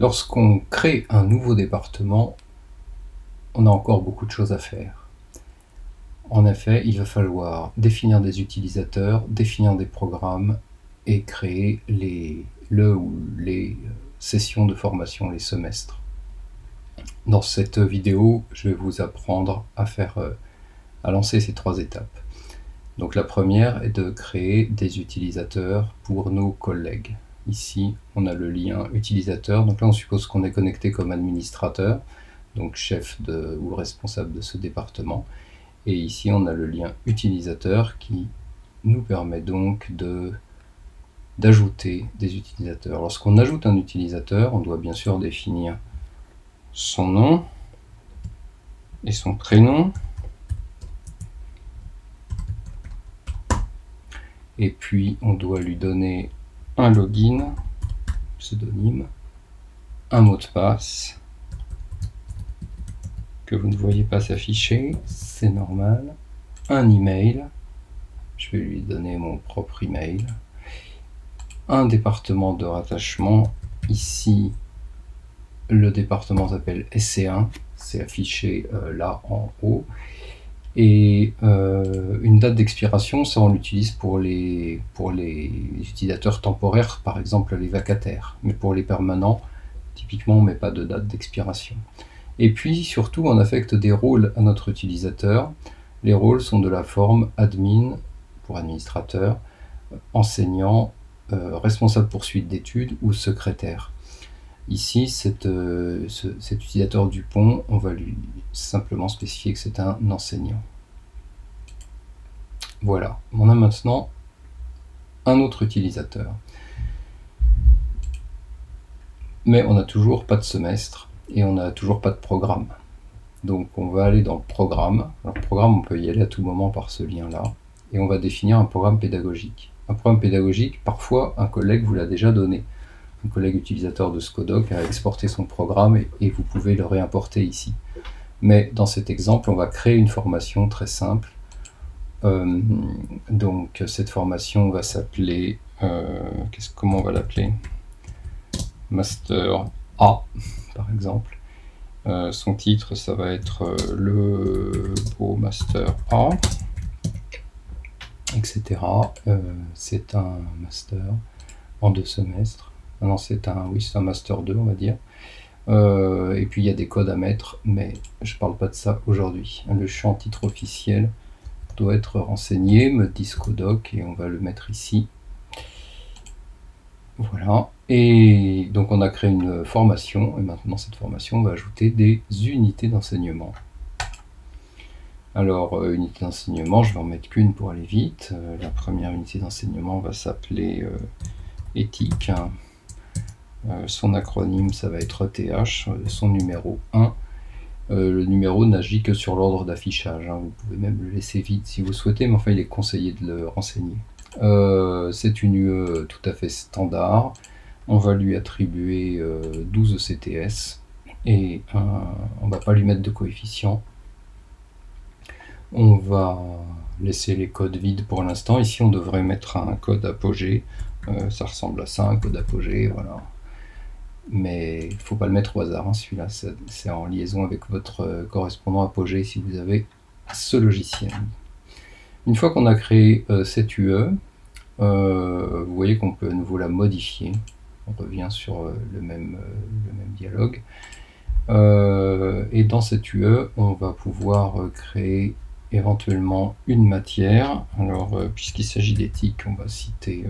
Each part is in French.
Lorsqu'on crée un nouveau département, on a encore beaucoup de choses à faire. En effet, il va falloir définir des utilisateurs, définir des programmes et créer les sessions de formation, les semestres. Dans cette vidéo, je vais vous apprendre à lancer ces 3 étapes. Donc la première est de créer des utilisateurs pour nos collègues. Ici, on a le lien utilisateur. Donc là, on suppose qu'on est connecté comme administrateur, donc chef ou responsable de ce département. Et ici, on a le lien utilisateur qui nous permet donc d'ajouter des utilisateurs. Lorsqu'on ajoute un utilisateur, on doit bien sûr définir son nom et son prénom. Et puis, on doit lui donner un login, pseudonyme, un mot de passe, que vous ne voyez pas s'afficher, c'est normal, un email, je vais lui donner mon propre email, un département de rattachement, ici, le département s'appelle SC1, c'est affiché là en haut, et une date d'expiration, ça on l'utilise pour les utilisateurs temporaires, par exemple les vacataires, mais pour les permanents, typiquement on ne met pas de date d'expiration. Et puis surtout on affecte des rôles à notre utilisateur. Les rôles sont de la forme admin pour administrateur, enseignant, responsable poursuite d'études ou secrétaire. Ici, cet utilisateur Dupont, on va lui simplement spécifier que c'est un enseignant. Voilà, on a maintenant un autre utilisateur. Mais on n'a toujours pas de semestre et on n'a toujours pas de programme. Donc on va aller dans le programme. Alors le programme, on peut y aller à tout moment par ce lien-là. Et on va définir un programme pédagogique. Un programme pédagogique, parfois, un collègue vous l'a déjà donné. Un collègue utilisateur de Skodoc a exporté son programme et vous pouvez le réimporter ici. Mais dans cet exemple, on va créer une formation très simple. Donc cette formation va s'appeler, comment on va l'appeler? Master A, par exemple. Son titre, ça va être le beau Master A, etc. C'est un master en 2 semestres. Non, c'est un Master 2, on va dire. Et puis il y a des codes à mettre, mais je ne parle pas de ça aujourd'hui. Le champ titre officiel doit être renseigné, me dit Skodoc, et on va le mettre ici. Voilà. Et donc on a créé une formation, et maintenant cette formation, on va ajouter des unités d'enseignement. Alors, unité d'enseignement, je vais en mettre qu'une pour aller vite. La première unité d'enseignement va s'appeler éthique. Son acronyme, ça va être ETH, son numéro 1. Le numéro n'agit que sur l'ordre d'affichage, hein. Vous pouvez même le laisser vide si vous souhaitez, mais enfin il est conseillé de le renseigner. C'est une UE tout à fait standard. On va lui attribuer 12 ECTS et on ne va pas lui mettre de coefficient. On va laisser les codes vides pour l'instant. Ici on devrait mettre un code apogée. Ça ressemble à ça, un code apogée, voilà. Mais il ne faut pas le mettre au hasard, hein, celui-là, c'est en liaison avec votre correspondant Apogée si vous avez ce logiciel. Une fois qu'on a créé cette UE, vous voyez qu'on peut à nouveau la modifier. On revient sur le même dialogue. Et dans cette UE, on va pouvoir créer éventuellement une matière. Alors, puisqu'il s'agit d'éthique, on va citer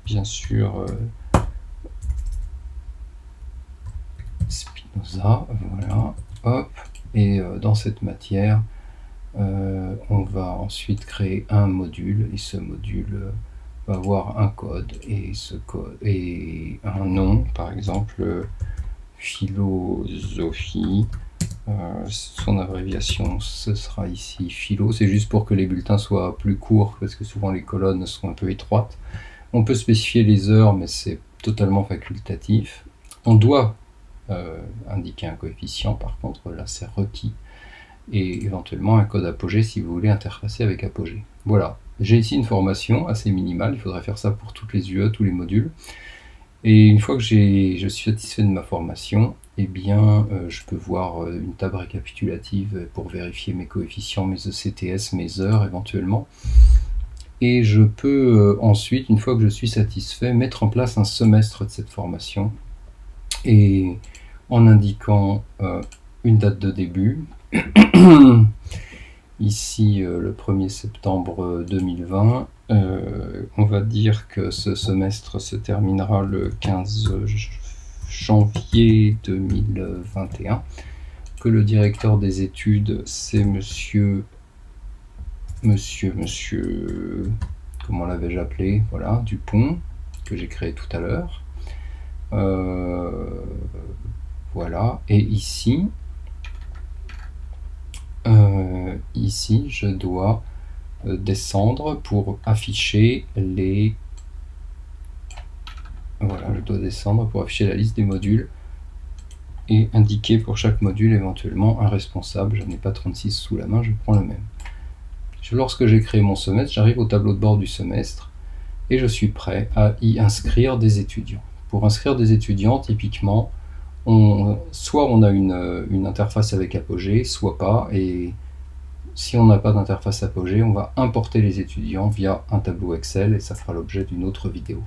bien sûr Spinoza, voilà, hop, et dans cette matière, on va ensuite créer un module, et ce module va avoir un code, et ce code, et un nom, par exemple, philosophie, son abréviation, ce sera ici philo, c'est juste pour que les bulletins soient plus courts, parce que souvent les colonnes sont un peu étroites. On peut spécifier les heures, mais c'est totalement facultatif. On doit indiquer un coefficient, par contre là c'est requis, et éventuellement un code Apogée si vous voulez interfacer avec Apogée. Voilà, j'ai ici une formation assez minimale, il faudrait faire ça pour toutes les UE, tous les modules, Et une fois que je suis satisfait de ma formation, eh bien, je peux voir une table récapitulative pour vérifier mes coefficients, mes ECTS, mes heures éventuellement. Et je peux ensuite, une fois que je suis satisfait, mettre en place un semestre de cette formation. Et en indiquant une date de début, ici le 1er septembre 2020, on va dire que ce semestre se terminera le 15 janvier 2021, que le directeur des études, c'est monsieur, comment l'avais-je appelé, voilà, Dupont, que j'ai créé tout à l'heure. Voilà, et ici, je dois descendre pour afficher les... Voilà, je dois descendre pour afficher la liste des modules et indiquer pour chaque module éventuellement un responsable. Je n'ai pas 36 sous la main, je prends le même. Lorsque j'ai créé mon semestre, j'arrive au tableau de bord du semestre et je suis prêt à y inscrire des étudiants. Pour inscrire des étudiants, typiquement, soit on a une interface avec Apogée, soit pas, et si on n'a pas d'interface Apogée, on va importer les étudiants via un tableau Excel et ça fera l'objet d'une autre vidéo.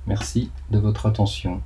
Merci de votre attention.